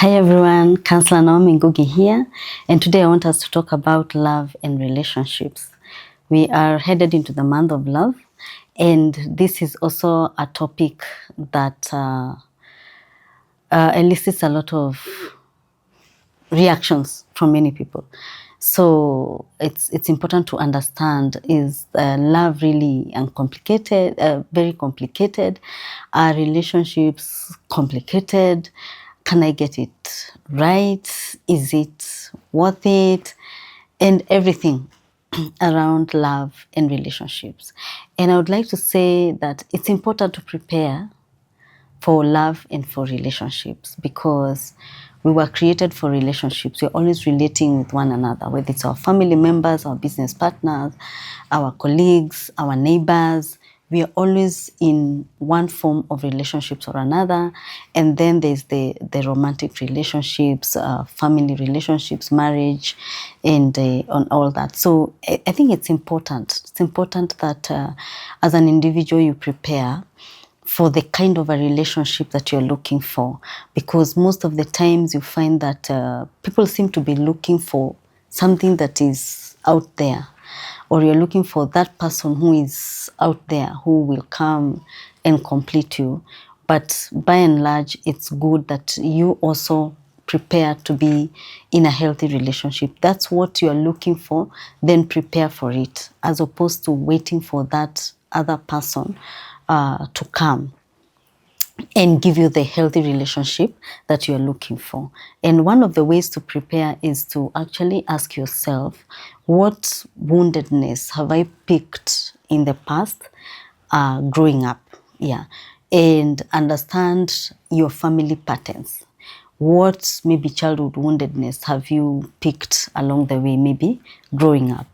Hi everyone, Counselor Naomi Ngugi here, and today I want us to talk about love and relationships. We are headed into the month of love, and this is also a topic that elicits a lot of reactions from many people. So it's important to understand, is love really uncomplicated, very complicated? Are relationships complicated? Can I get it right? Is it worth it? And everything around love and relationships. And I would like to say that it's important to prepare for love and for relationships, because we were created for relationships. We're always relating with one another, whether it's our family members, our business partners, our colleagues, our neighbors. We are always in one form of relationships or another. And then there's the romantic relationships, family relationships, marriage, and on all that. So I think it's important. It's important that as an individual you prepare for the kind of a relationship that you're looking for, because most of the times you find that people seem to be looking for something that is out there, or you're looking for that person who is out there who will come and complete you. But by and large, it's good that you also prepare to be in a healthy relationship. That's what you're looking for, then prepare for it, as opposed to waiting for that other person to come and give you the healthy relationship that you're looking for. And one of the ways to prepare is to actually ask yourself, what woundedness have I picked in the past growing up? Yeah. And understand your family patterns. What maybe childhood woundedness have you picked along the way, maybe growing up?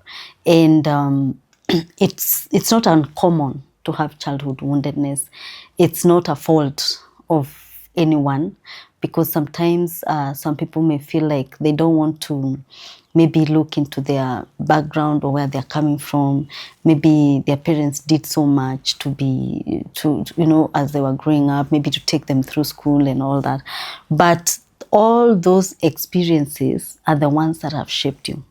And it's not uncommon to have childhood woundedness. It's not a fault of anyone, because sometimes some people may feel like they don't want to maybe look into their background or where they're coming from. Maybe their parents did so much to as they were growing up, maybe to take them through school and all that. But all those experiences are the ones that have shaped you.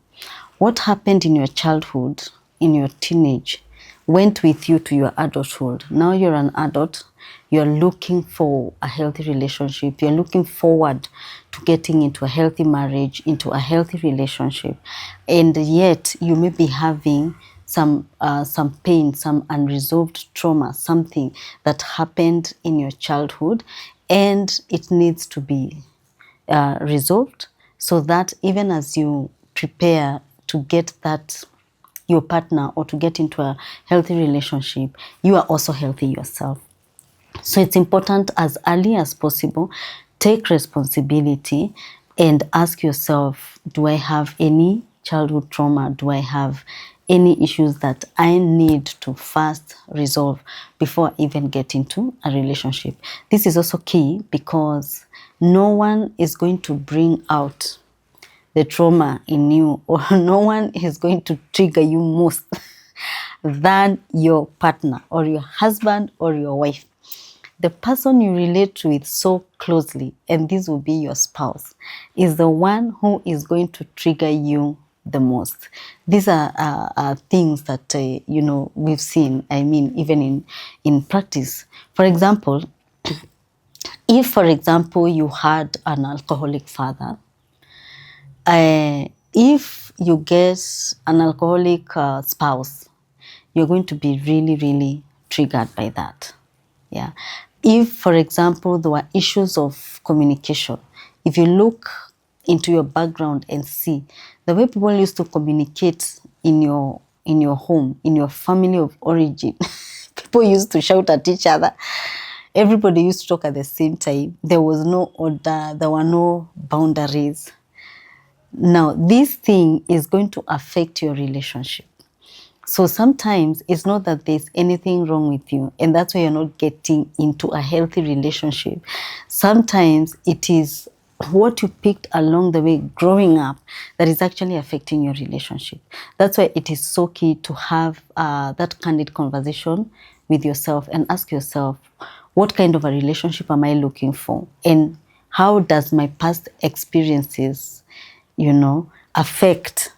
What happened in your childhood, in your teenage, went with you to your adulthood. Now you're an adult, you're looking for a healthy relationship, you're looking forward to getting into a healthy marriage, into a healthy relationship, and yet you may be having some pain, some unresolved trauma, something that happened in your childhood, and it needs to be resolved, so that even as you prepare to get that your partner or to get into a healthy relationship, you are also healthy yourself. So it's important, as early as possible, take responsibility and ask yourself, do I have any childhood trauma? Do I have any issues that I need to first resolve before I even get into a relationship? This is also key, because no one is going to bring out the trauma in you, or no one is going to trigger you most than your partner or your husband or your wife. The person you relate with so closely, and this will be your spouse, is the one who is going to trigger you the most. These are things that we've seen. I mean, even in practice. For example, if, for example, you had an alcoholic father, if you get an alcoholic spouse, you're going to be really, really triggered by that. Yeah. If, for example, there were issues of communication, if you look into your background and see the way people used to communicate in your home, in your family of origin, people used to shout at each other. Everybody used to talk at the same time. There was no order. There were no boundaries. Now, this thing is going to affect your relationship. So sometimes it's not that there's anything wrong with you, and that's why you're not getting into a healthy relationship. Sometimes it is what you picked along the way growing up that is actually affecting your relationship. That's why it is so key to have that candid conversation with yourself and ask yourself, what kind of a relationship am I looking for? And How does my past experiences, affect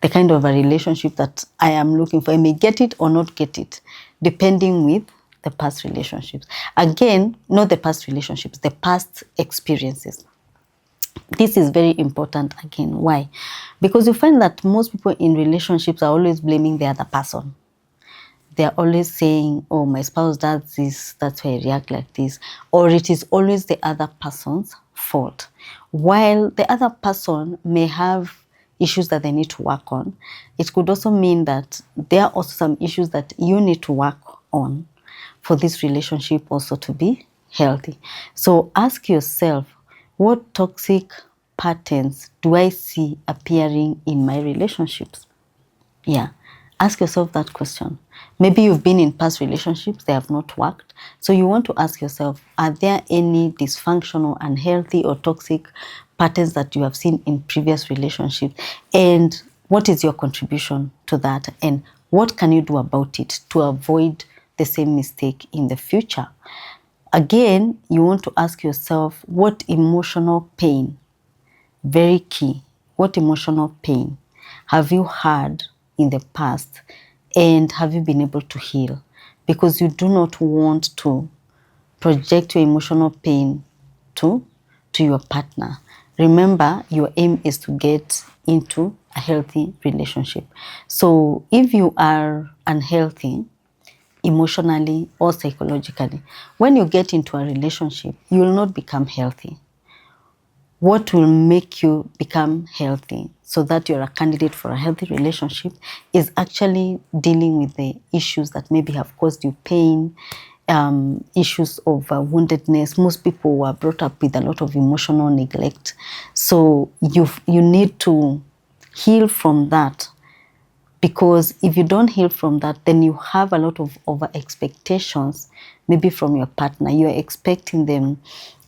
the kind of a relationship that I am looking for? I may get it or not get it, depending with the past relationships. Again, not the past relationships, the past experiences. This is very important again. Why? Because you find that most people in relationships are always blaming the other person. They're always saying, oh, my spouse does this, that's why I react like this. Or it is always the other person's fault. While the other person may have issues that they need to work on, it could also mean that there are also some issues that you need to work on for this relationship also to be healthy. So ask yourself, what toxic patterns do I see appearing in my relationships? Yeah. Ask yourself that question. Maybe you've been in past relationships, they have not worked. So you want to ask yourself, are there any dysfunctional, unhealthy, or toxic patterns that you have seen in previous relationships? And what is your contribution to that? And what can you do about it to avoid the same mistake in the future? Again, you want to ask yourself, what emotional pain, very key, what emotional pain have you had in the past, and have you been able to heal? Because you do not want to project your emotional pain to your partner. Remember, your aim is to get into a healthy relationship. So if you are unhealthy emotionally or psychologically, when you get into a relationship, you will not become healthy. What will make you become healthy so that you're a candidate for a healthy relationship is actually dealing with the issues that maybe have caused you pain, issues of woundedness. Most people were brought up with a lot of emotional neglect. So you need to heal from that, because if you don't heal from that, then you have a lot of over expectations, maybe from your partner. You're expecting them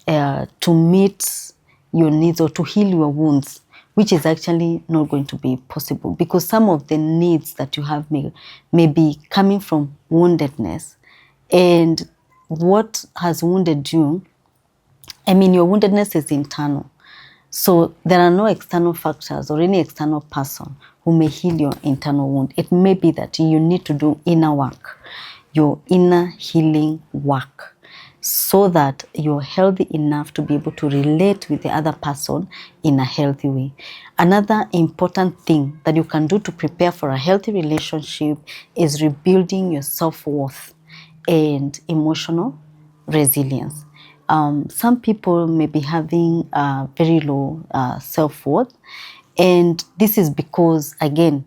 to meet your needs or to heal your wounds, which is actually not going to be possible, because some of the needs that you have may be coming from woundedness. And what has wounded you, your woundedness is internal. So there are no external factors or any external person who may heal your internal wound. It may be that you need to do inner work, your inner healing work, so that you're healthy enough to be able to relate with the other person in a healthy way. Another important thing that you can do to prepare for a healthy relationship is rebuilding your self-worth and emotional resilience. Some people may be having very low self-worth, and this is because, again,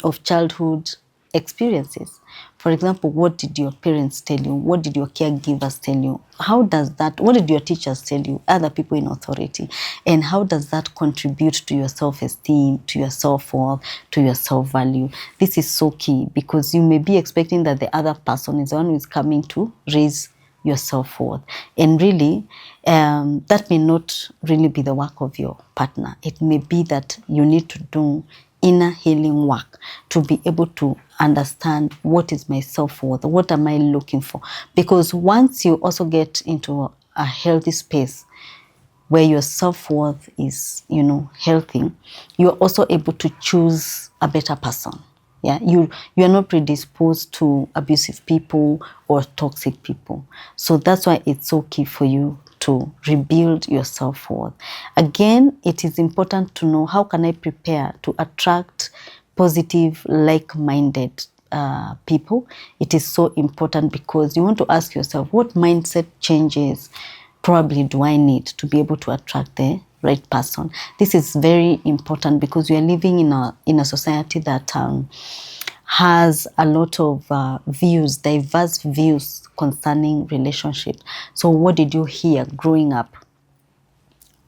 of childhood experiences. For example, what did your parents tell you? What did your caregivers tell you? What did your teachers tell you, other people in authority? And how does that contribute to your self-esteem, to your self-worth, to your self-value? This is so key, because you may be expecting that the other person is the one who is coming to raise your self-worth. And really, that may not really be the work of your partner. It may be that you need to do inner healing work to be able to understand, what is my self-worth, what am I looking for? Because once you also get into a healthy space where your self-worth is, healthy, you're also able to choose a better person. Yeah, you are not predisposed to abusive people or toxic people. So that's why it's so key for you to rebuild your self-worth. Again, it is important to know, how can I prepare to attract positive, like-minded people? It is so important, because you want to ask yourself, what mindset changes probably do I need to be able to attract the right person? This is very important, because we are living in a society that has a lot of diverse views concerning relationships. So what did you hear growing up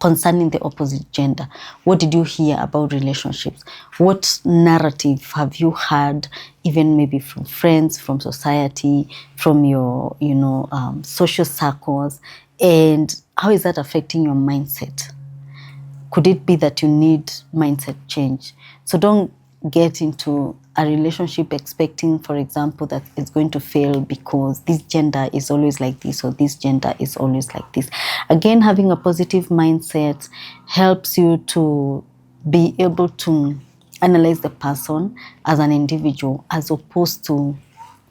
concerning the opposite gender? What did you hear about relationships? What narrative have you heard, even maybe from friends, from society, from your social circles? And how is that affecting your mindset? Could it be that you need mindset change? So don't get into a relationship expecting, for example, that it's going to fail because this gender is always like this or this gender is always like this. Again, having a positive mindset helps you to be able to analyze the person as an individual as opposed to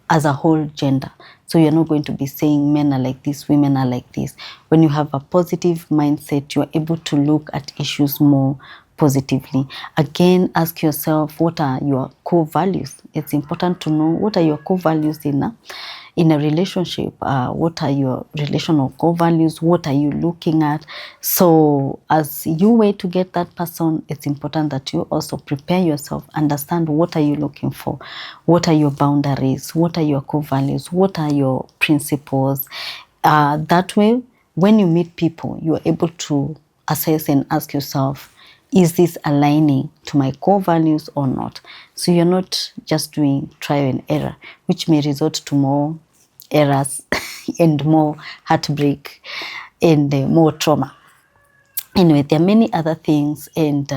as a whole gender. So you're not going to be saying men are like this, women are like this. When you have a positive mindset, you're able to look at issues more positively. Again, ask yourself, what are your core values? It's important to know what are your core values in a relationship. What are your relational core values? What are you looking at? So as you wait to get that person, it's important that you also prepare yourself, understand what are you looking for, what are your boundaries, what are your core values, what are your principles. That way, when you meet people, you're able to assess and ask yourself, is this aligning to my core values or not? So you're not just doing trial and error, which may result to more errors and more heartbreak and more trauma. Anyway, there are many other things, and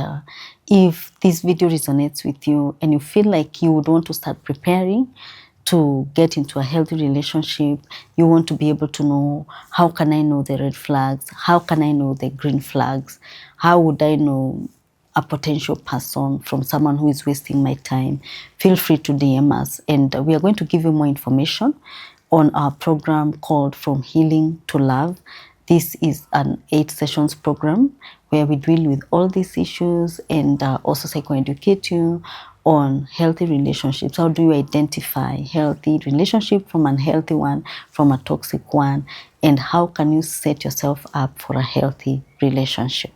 if this video resonates with you and you feel like you would want to start preparing to get into a healthy relationship, you want to be able to know, how can I know the red flags? How can I know the green flags? How would I know a potential person from someone who is wasting my time? Feel free to DM us, and we are going to give you more information on our program called From Healing to Love. This is an 8 sessions program where we deal with all these issues and also psychoeducate you on healthy relationships. How do you identify healthy relationship from an unhealthy one, from a toxic one, and how can you set yourself up for a healthy relationship?